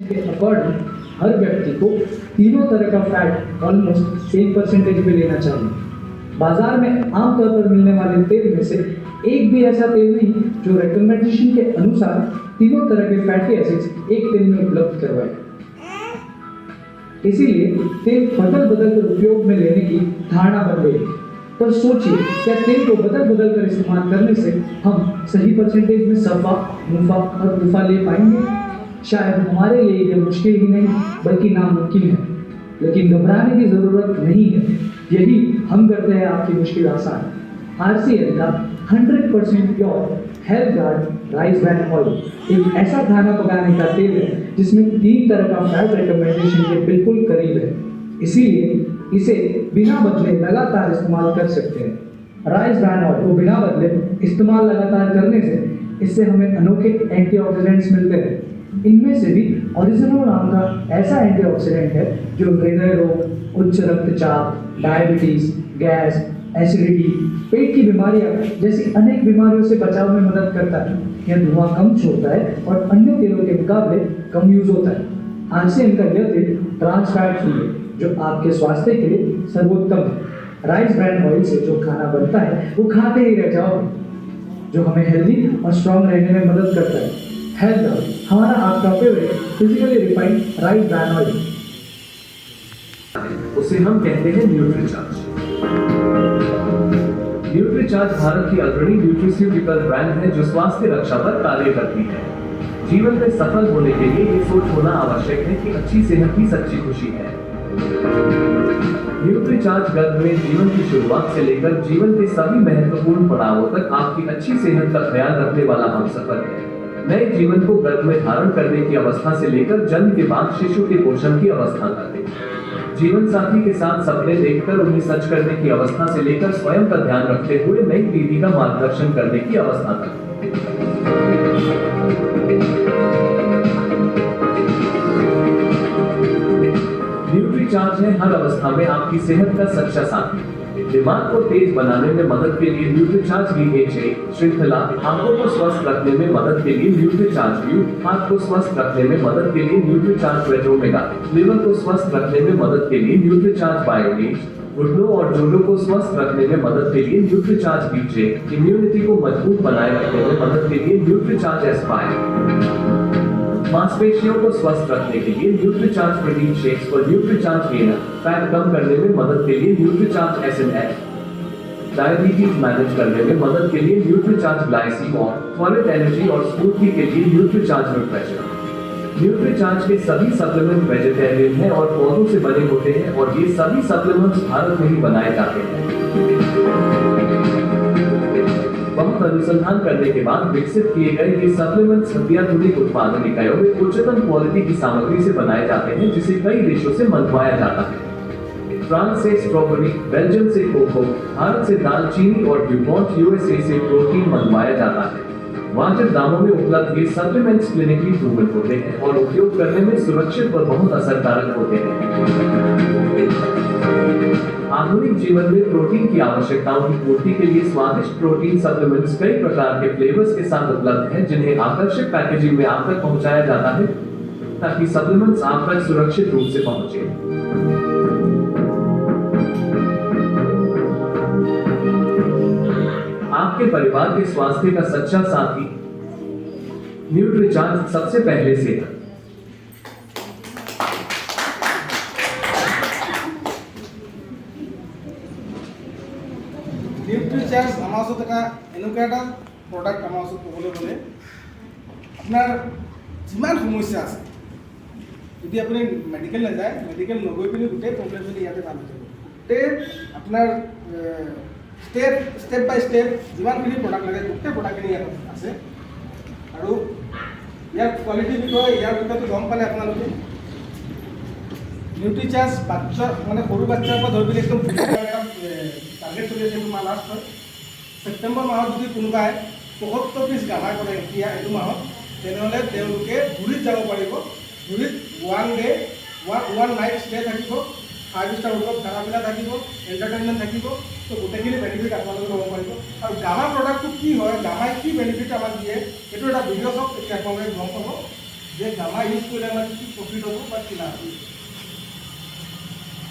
के अकॉर्डिंग हर व्यक्ति को तीनों तरह का फैट ऑलमोस्ट सेम परसेंटेज में लेना चाहिए। बाजार में आमतौर पर मिलने वाले तेल में से एक भी ऐसा तेल नहीं जो रिकमेंडेशन के अनुसार तीनों तरह के फैटी एसिड्स एक तेल में उपलब्ध करवाए। इसीलिए तेल बदल बदल कर उपयोग में लेने की धारणा बन गई। पर सोचिए, क्या तेल को बदल बदल कर इस्तेमाल करने से हम सही परसेंटेज में सफा, मुफा और मुफा ले पाएंगे? शायद हमारे लिए यह मुश्किल ही नहीं बल्कि नामुमकिन है। लेकिन घबराने की जरूरत नहीं है, यही हम करते हैं आपकी मुश्किल आसान। RCL का 100% pure health guard rice brand oil एक ऐसा खाना पकाने का तेल है जिसमें 3 तरह का फैट रिकमेंडेशन के बिल्कुल करीब है। इसीलिए इसे बिना बदले लगातार इस्तेमाल कर सकते हैं। राइस ब्रांड ऑयल को बिना बदले इस्तेमाल लगातार करने से इससे हमें अनोखे एंटीऑक्सीडेंट्स मिलते हैं। इनमें से भी ओरिजिनल नाम का ऐसा एंटीऑक्सीडेंट है जो हृदय रोग, उच्च रक्तचाप, डायबिटीज, गैस, एसिडिटी, पेट की बीमारियां जैसी अनेक बीमारियों से बचाव में मदद करता है। यह धुआं कम छोड़ता है और अन्य तेलों के मुकाबले कम यूज होता है। RCL का यह तेल ट्रांस फैट फ्री है जो आपके स्वास्थ्य के लिए सर्वोत्तम है। राइस ब्रांड ऑयल से जो खाना बनता है वो खाते ही रह जाओगे, जो हमें हेल्दी और स्ट्रॉन्ग रहने में मदद करता है। हेल्थ ऑयल हमारा आपका favourite physically refined rice brand oil, उसे हम कहते हैं न्यूट्रीचार्ज। न्यूट्रीचार्ज भारत की अग्रणी न्यूट्रिस्यूटिकल ब्रांड है जो स्वास्थ्य रक्षा पर कार्य करती है। जीवन में सफल होने के लिए ये सोच होना आवश्यक है कि अच्छी सेहत ही सच्ची खुशी है। न्यूट्रीचार्ज गर्भ में जीवन की शुरुआत से लेकर जीवन के सभी महत्वपूर्ण पड़ावों तक आपकी अच्छी सेहत का ख्याल रखने वाला हमसफर है। नए जीवन को गर्भ में धारण करने की अवस्था से लेकर जन्म के बाद शिशु के पोषण की अवस्था तक, जीवन साथी के साथ सपने देखकर उन्हें सच करने the अवस्था से लेकर स्वयं का ध्यान रखते हुए नई पीढ़ी का मार्गदर्शन करने की अवस्था तक। न्यूट्रीचार्ज है हर अवस्था में आपकी सेहत का सच्चा साथी। दिमाग को तेज बनाने में मदद के लिए न्यूट्रीचार्ज BHA श्रृंखला, आंखों को स्वस्थ रखने में मदद के लिए न्यूट्रीचार्ज व्यू, हाथ को स्वस्थ रखने में मदद के लिए न्यूट्रीचार्ज वेज ओमेगा, लिवर को स्वस्थ रखने में मदद के लिए न्यूट्रीचार्ज बायोनीज, घुटनों और जोड़ों को स्वस्थ रखने में मदद के लिए न्यूट्रीचार्ज BJ, इम्यूनिटी को मजबूत बनाए रखने में मदद के लिए न्यूट्रीचार्ज एस्पायर, मांसपेशियों को स्वस्थ रखने के लिए न्यूट्रीचार्ज प्रोटीन शेक्स और न्यूट्रीचार्ज गेनर, फैट कम करने में मदद के लिए न्यूट्रीचार्ज SNF, डायबिटीज मैनेज करने में मदद के लिए न्यूट्रीचार्ज ग्लाइसिन और त्वरित एनर्जी और स्फूर्ति के लिए न्यूट्रीचार्ज न्यूट्रिशन। न्यूट्रीचार्ज के सभी सप्लीमेंट वेजिटेरियन हैं और पौधों से बने होते हैं और ये सभी सप्लीमेंट्स भारत में ही बनाए जाते हैं। बहुत अनुसंधान करने के बाद विकसित किए गए ये सप्लीमेंट्स अत्याधुनिक उत्पादन इकाइयों में उच्चतम क्वालिटी की सामग्री से बनाए जाते हैं जिसे कई देशों से मंगवाया जाता है। फ्रांस से स्ट्रॉबेरी, बेल्जियम से कोको, भारत से दालचीनी और ड्यूपॉन्ट USA से प्रोटीन मंगवाया जाता है। वाजिब दामों में उपलब्ध ये सप्लीमेंट्स क्लिनिकली प्रूवन होते हैं और उपयोग करने में सुरक्षित और बहुत असरकारक होते हैं। आधुनिक जीवन में प्रोटीन की आवश्यकताओं की पूर्ति के लिए स्वादिष्ट प्रोटीन सप्लीमेंट्स कई प्रकार के फ्लेवर्स के साथ उपलब्ध हैं जिन्हें आकर्षक पैकेजिंग में आप तक पहुंचाया जाता है ताकि सप्लीमेंट्स आप तक सुरक्षित रूप से पहुंचे। आपके परिवार के स्वास्थ्य का सच्चा साथी न्यूट्रीचार्ज सबसे पहले से है। न्यूट्रीचार्ज আমাৰ ওচৰত এনেকুৱা এটা প্ৰডাক্ট আমাৰ ওচৰত ক'বলৈ গ'লে আপোনাৰ যিমান সমস্যা আছে যদি আপুনি মেডিকেল নাযায়, মেডিকেল নগৈ পিনি গোটেই প্ৰব্লেম যদি ইয়াতে ভাল হৈ যাব। গোটেই আপোনাৰ ষ্টেপ বাই ষ্টেপ যিমানখিনি প্ৰডাক্ট লাগে গোটেই প্ৰডাক্টখিনি ইয়াত আছে আৰু ইয়াৰ কোৱালিটিৰ বিষয়ে ইয়াৰ বিষয়েটো গম পালে আপোনালোকে। न्यूट्रीचार्ज বাচ্চা মানে সৰু বাচ্চাৰ পৰা ধৰি পিনি একদম টাৰ্গেট চলি আছে। এইটো মাহ লাষ্ট হয় ছেপ্টেম্বৰ মাহত যদি কোনোবাই ৭৫ পিচ গাভা কৰে এতিয়া এইটো মাহত, তেনেহ'লে তেওঁলোকে ঘূৰিত যাব পাৰিব। ঘূৰিত ওৱান নাইট ষ্টে থাকিব, 5 ষ্টাৰ হোটেলত খানা পিনা থাকিব, এণ্টাৰটেইনমেণ্ট থাকিব। তো গোটেইখিনি বেনিফিট আপোনালোকে ল'ব পাৰিব। আৰু গাভা প্ৰডাক্টটো কি হয়, গাভাই কি বেনিফিট আমাক দিয়ে, এইটো এটা ভিডিঅ' চাওক, তেতিয়া আপোনালোকে গম পাব। যে গামা ইউজ করলে আমার কি প্রফিট হবো বা কিনা হবে।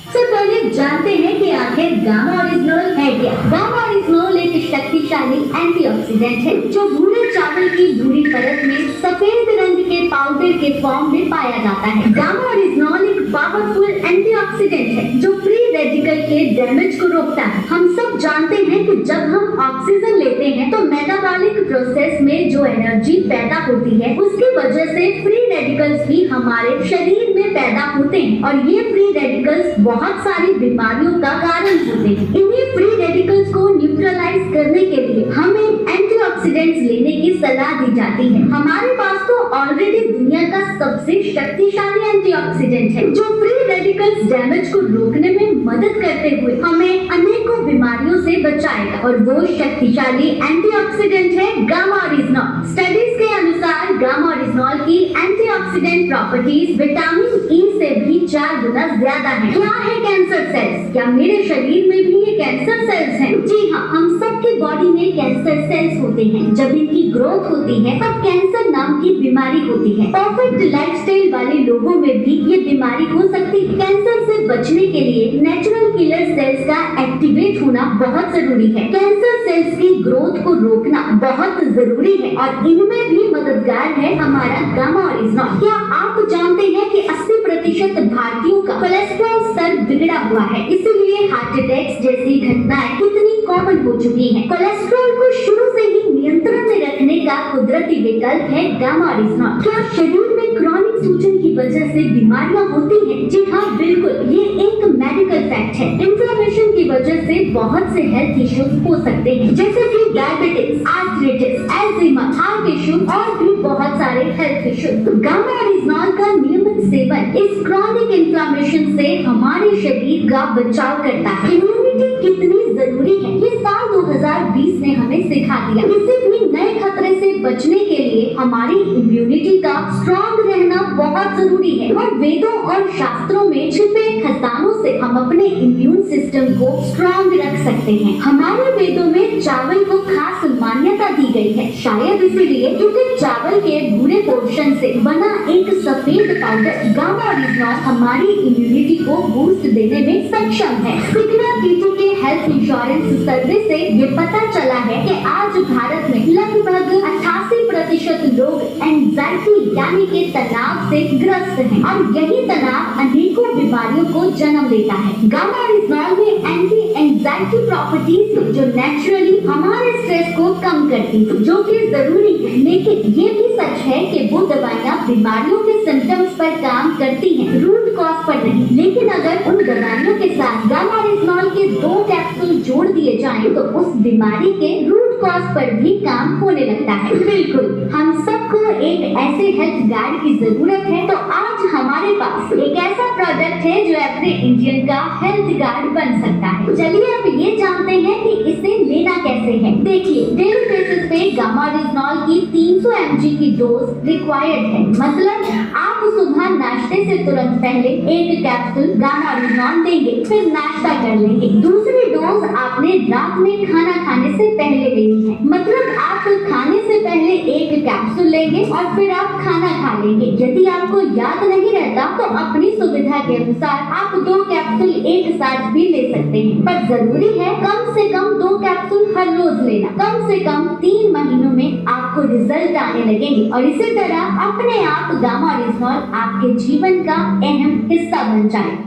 सबसे पहले जानते हैं कि आखिर गामा ओरिजिनल है क्या। गामा ओरिजिनल एक शक्तिशाली एंटीऑक्सीडेंट है जो भूरे चावल की भूरी परत में सफेद रंग के पाउडर के फॉर्म में पाया जाता है। गामा ओरिजिनल एक पावरफुल एंटीऑक्सीडेंट है जो फ्री रेडिकल के डैमेज को रोकता है। हम सब जानते हैं कि जब हम ऑक्सीजन लेते हैं तो मेटाबॉलिक प्रोसेस में जो एनर्जी पैदा होती है उसकी वजह से फ्री रेडिकल्स भी हमारे शरीर में पैदा होते हैं और ये फ्री रेडिकल्स बहुत सारी बीमारियों का कारण होते हैं। इन्हीं फ्री रेडिकल्स को न्यूट्रलाइज करने के लिए हमें एंटीऑक्सीडेंट्स लेने की सलाह दी जाती है। हमारे पास तो ऑलरेडी दुनिया का सबसे शक्तिशाली एंटीऑक्सीडेंट है जो फ्री रेडिकल्स डैमेज को रोकने में मदद करते हुए हमें अनेकों बीमारियों से बचाएगा और वो शक्तिशाली एंटीऑक्सीडेंट है गामा ओरिजिनल। स्टडीज के अनुसार गामा ओरिजिनल की एंटीऑक्सीडेंट प्रॉपर्टीज विटामिन ई से भी 4 गुना ज्यादा है। क्या है कैंसर सेल्स? क्या मेरे शरीर में भी ये कैंसर सेल्स हैं? जी हाँ, हम सबके बॉडी में कैंसर सेल्स होते हैं। जब इनकी ग्रोथ होती है तब कैंसर नाम की बीमारी होती है। परफेक्ट लाइफस्टाइल वाले लोगों में भी ये बीमारी हो सकती है। कैंसर से बचने के लिए नेचुरल किलर सेल्स का एक्टिवेट होना बहुत जरूरी है। कैंसर सेल्स की ग्रोथ को रोकना बहुत जरूरी है और इनमें भी मददगार है हमारा गामा ओरिजिनल। क्या आप जानते हैं कि 80% भारतीयों का कोलेस्ट्रॉल स्तर बिगड़ा हुआ है, इसलिए हार्ट अटैक्स जैसी घटनाएं कितनी कॉमन हो चुकी हैं। कोलेस्ट्रॉल को शुरू से ही नियंत्रण में रखने का कुदरती विकल्प है गामा ओरिजिनल। क्या शरीर में क्रॉनिक सूजन की वजह से बीमारियां होती हैं? जी हाँ, बिल्कुल, ये एक मेडिकल फैक्ट है। इन्फ्लेमेशन की वजह से बहुत से हेल्थ इश्यूज हो सकते हैं जैसे कि diabetes, arthritis, Alzheimer, heart issue और भी बहुत सारे हेल्थ इश्यूज। गामा ओरिजिनल का नियमित सेवन इस क्रॉनिक इन्फ्लेमेशन से हमारे शरीर का बचाव करता है। इम्यूनिटी कितनी जरूरी है ये साल 2020 ने हमें सिखा दिया। किसी भी नए खतरे से बचने के लिए हमारी इम्यूनिटी का स्ट्रॉन्ग रहना बहुत जरूरी है और वेदों और शास्त्रों में छिपे खजानों से हम अपने इम्यून सिस्टम को स्ट्रॉन्ग रख सकते हैं। हमारे वेदों में चावल को खास मान्यता दी गई है, शायद इसीलिए क्योंकि चावल के भूरे पोर्शन से बना एक सफेद पाउडर गामा ओरिजिनल हमारी इम्यूनिटी को बूस्ट देने में सक्षम है। सिग्मा टीटू के हेल्थ इंश्योरेंस सर्वे से ये पता चला है कि आज भारत में लगभग 88% लोग एंजाइटी यानी कि तनाव से ग्रस्त हैं और यही तनाव अनेकों बीमारियों को जन्म देता है। गामा ओरिजिनल में एंटी एंजाइटी प्रॉपर्टीज जो नेचुरली हमारे स्ट्रेस को कम करती है, जो कि जरूरी है। लेकिन ये भी सच है कि वो दवाइयाँ बीमारियों के सिम्टम्स पर काम करती हैं, रूट कॉज पर नहीं। लेकिन अगर उन दवाइयों के साथ गामा ओरिजिनल के 2 कैप्सूल जोड़ दिए जाएं तो उस बीमारी के रूट कॉज पर भी काम होने लगता है। बिल्कुल, हम सबको एक ऐसे हेल्थ गाइड की जरूरत है, तो आज हमारे पास एक ऐसा प्रोडक्ट है जो एवरी इंडियन का हेल्थ गाइड बन सकता है। चलिए अब ये जानते हैं कि इसे लेना कैसे है। देखिए, डेली बेसिस पे गामा ओरिजिनल की 300 mg की डोज रिक्वायर्ड है। मतलब आप सुबह नाश्ते से तुरंत पहले 1 कैप्सूल गामा ओरिजिनल देंगे, फिर नाश्ता कर लेंगे। दूसरी डोज आपने रात में खाना खाने से पहले लेनी है। मतलब आप खाने से पहले 1 कैप्सूल लेंगे और फिर आप खाना खा लेंगे। यदि आपको याद नहीं रहता तो अपनी सुविधा के अनुसार आप 2 कैप्सूल एक साथ भी ले सकते हैं, पर जरूरी है कम से कम 2 कैप्सूल हर रोज लेना। कम से कम 3 महीनों में आपको रिजल्ट आने लगेंगे और इसी तरह अपने आप गामा ओरिजिनल आपके जीवन का अहम हिस्सा बन जाए।